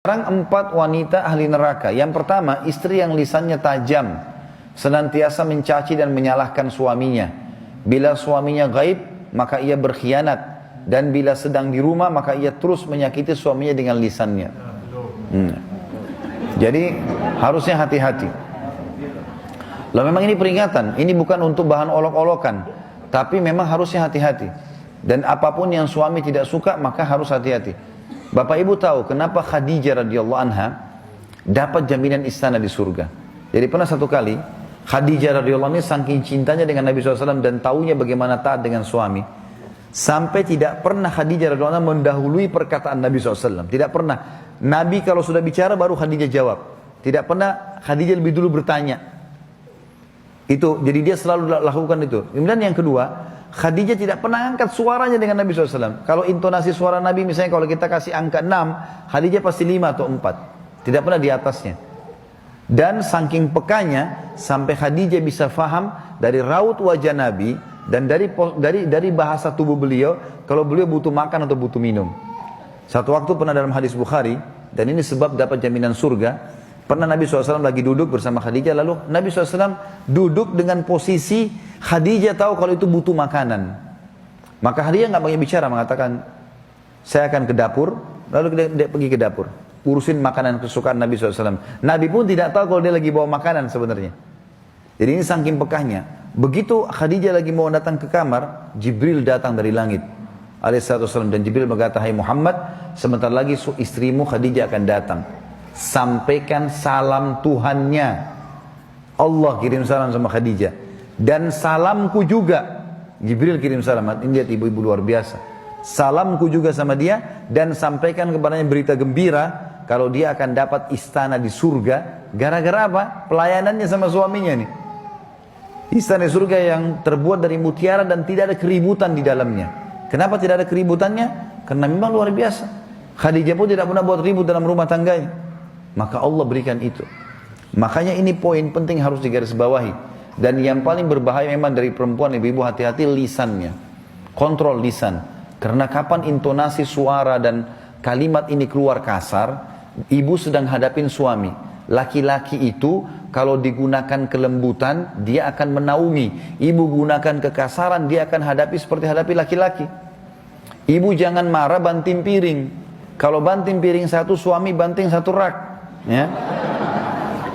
Sekarang 4 wanita ahli neraka. Yang pertama, istri yang lisannya tajam, senantiasa mencaci dan menyalahkan suaminya. Bila suaminya gaib, maka ia berkhianat. Dan bila sedang di rumah, maka ia terus menyakiti suaminya dengan lisannya. Jadi harusnya hati-hati. Lalu memang ini peringatan, ini bukan untuk bahan olok-olokan, tapi memang harusnya hati-hati. Dan apapun yang suami tidak suka, maka harus hati-hati. Bapak Ibu tahu kenapa Khadijah radhiyallahu anha dapat jaminan istana di surga. Jadi pernah satu kali Khadijah radhiyallahu anha saking cintanya dengan Nabi SAW dan taunya bagaimana taat dengan suami, sampai tidak pernah Khadijah radhiyallahu anha mendahului perkataan Nabi SAW. Tidak pernah. Nabi kalau sudah bicara baru Khadijah jawab. Tidak pernah Khadijah lebih dulu bertanya. Itu jadi dia selalu lakukan itu. Kemudian yang kedua, Khadijah tidak pernah angkat suaranya dengan Nabi SAW. Kalau intonasi suara Nabi misalnya kalau kita kasih angka 6, Khadijah pasti 5 atau 4. Tidak pernah di atasnya. Dan saking pekanya sampai Khadijah bisa faham dari raut wajah Nabi dan dari bahasa tubuh beliau kalau beliau butuh makan atau butuh minum. Satu waktu pernah dalam hadis Bukhari, dan ini sebab dapat jaminan surga. Pernah Nabi SAW lagi duduk bersama Khadijah, lalu Nabi SAW duduk dengan posisi Khadijah tahu kalau itu butuh makanan. Maka Khadijah nggak banyak bicara, mengatakan, saya akan ke dapur, lalu dia pergi ke dapur. Urusin makanan kesukaan Nabi SAW. Nabi pun tidak tahu kalau dia lagi bawa makanan sebenarnya. Jadi ini saking pekahnya. Begitu Khadijah lagi mau datang ke kamar, Jibril datang dari langit. Alaihissalam, dan Jibril berkata, hai Muhammad, sebentar lagi istrimu Khadijah akan datang. Sampaikan salam Tuhannya. Allah kirim salam sama Khadijah. Dan salamku juga. Jibril kirim salam. Ini lihat ibu-ibu luar biasa. Salamku juga sama dia. Dan sampaikan kepadanya berita gembira. Kalau dia akan dapat istana di surga. Gara-gara apa? Pelayanannya sama suaminya nih. Istana di surga yang terbuat dari mutiara dan tidak ada keributan di dalamnya. Kenapa tidak ada keributannya? Karena memang luar biasa. Khadijah pun tidak pernah buat ribut dalam rumah tangganya. Maka Allah berikan itu. Makanya ini poin penting harus digarisbawahi. Dan yang paling berbahaya memang dari perempuan, ibu-ibu hati-hati lisannya. Kontrol lisan. Karena kapan intonasi suara dan kalimat ini keluar kasar, ibu sedang hadapin suami. Laki-laki itu kalau digunakan kelembutan, dia akan menaungi. Ibu gunakan kekasaran, dia akan hadapi seperti hadapi laki-laki. Ibu jangan marah banting piring. Kalau banting piring satu, suami banting satu rak. Ya.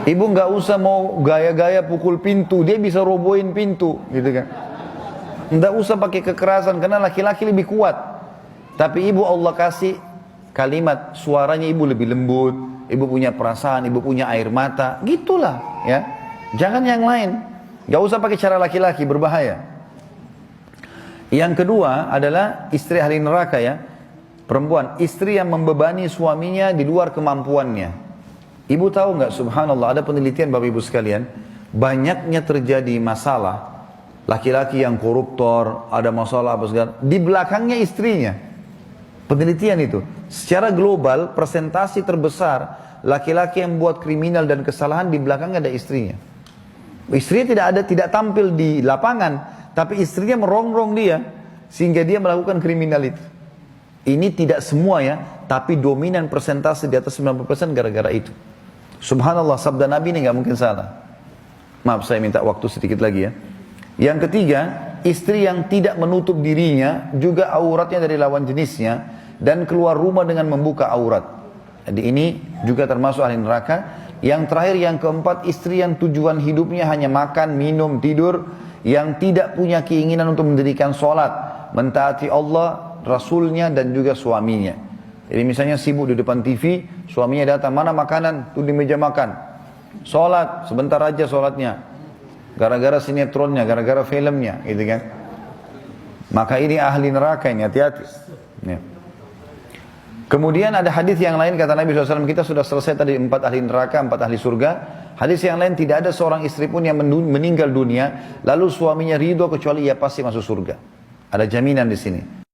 Ibu nggak usah mau gaya-gaya pukul pintu, dia bisa robohin pintu, gitu kan. Nggak usah pakai kekerasan karena laki-laki lebih kuat. Tapi ibu Allah kasih kalimat, suaranya ibu lebih lembut, ibu punya perasaan, ibu punya air mata, gitulah, ya. Jangan yang lain. Nggak usah pakai cara laki-laki, berbahaya. Yang kedua adalah istri ahli neraka, ya. Perempuan, istri yang membebani suaminya di luar kemampuannya. Ibu tahu nggak, subhanallah, ada penelitian Bapak Ibu sekalian, banyaknya terjadi masalah, laki-laki yang koruptor, ada masalah apa segala, di belakangnya istrinya. Penelitian itu, secara global, presentasi terbesar, laki-laki yang buat kriminal dan kesalahan, di belakangnya ada istrinya. Istrinya tidak tampil di lapangan, tapi istrinya merongrong dia, sehingga dia melakukan kriminal itu. Ini tidak semua ya, tapi dominan persentase di atas 90% gara-gara itu. Subhanallah, sabda Nabi ini nggak mungkin salah. Maaf, saya minta waktu sedikit lagi ya. Yang ketiga, istri yang tidak menutup dirinya, juga auratnya dari lawan jenisnya, dan keluar rumah dengan membuka aurat. Jadi ini juga termasuk ahli neraka. Yang terakhir, yang keempat, istri yang tujuan hidupnya hanya makan, minum, tidur, yang tidak punya keinginan untuk mendirikan sholat, mentaati Allah, Rasulnya, dan juga suaminya. Jadi misalnya sibuk di depan TV, suaminya datang, mana makanan? Tuh di meja makan. Sholat, sebentar aja sholatnya. Gara-gara sinetronnya, gara-gara filmnya, gitu kan. Maka ini ahli neraka ini, hati-hati. Ya. Kemudian ada hadis yang lain, kata Nabi SAW, kita sudah selesai tadi 4 ahli neraka, 4 ahli surga. Hadis yang lain, tidak ada seorang istri pun yang meninggal dunia, lalu suaminya ridho kecuali ia pasti masuk surga. Ada jaminan di sini.